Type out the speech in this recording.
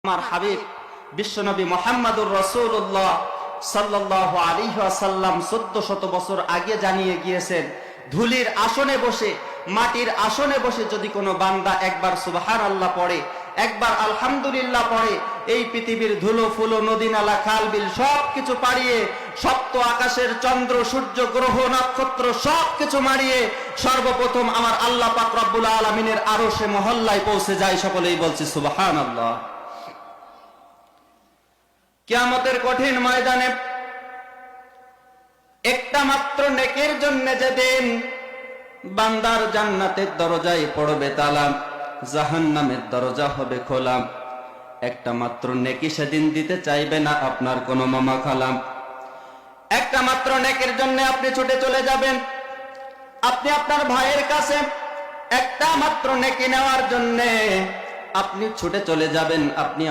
আমার হাবিব বিশ্বনবী মুহাম্মদুর রাসূলুল্লাহ সাল্লাল্লাহু আলাইহি ওয়াসাল্লাম 1400 বছর আগে জানিয়ে গিয়েছেন, ধুলির আসনে বসে, মাটির আসনে বসে যদি কোনো বান্দা একবার সুবহানাল্লাহ পড়ে, একবার আলহামদুলিল্লাহ পড়ে, এই পৃথিবীর ধুলো ফুলো নদী নালা খাল বিল সবকিছু পাড়িয়ে, সপ্ত আকাশের চন্দ্র সূর্য গ্রহ নক্ষত্র সবকিছু মারিয়ে সর্বপ্রথম আমার আল্লাহ পাক রব্বুল আলামিনের আরশে মহল্লায় পৌঁছে যায়। সকলেই বলছি সুবহানাল্লাহ। কিয়ামতের কঠিন ময়দানে একটা মাত্র নেকির জন্য যেদিন বান্দার জান্নাতের দরজায় পড়বে তালা, জাহান্নামের দরজা হবে খোলা, একটা মাত্র নেকি সেদিন দিতে চাইবে না আপনার কোনো মামা খালাম। একটা মাত্র নেকির জন্য আপনি ছুটে চলে যাবেন, আপনি আপনার ভাইয়ের কাছে একটা মাত্র নেকি নেওয়ার জন্য আপনি ছুটে চলে যাবেন, আপনি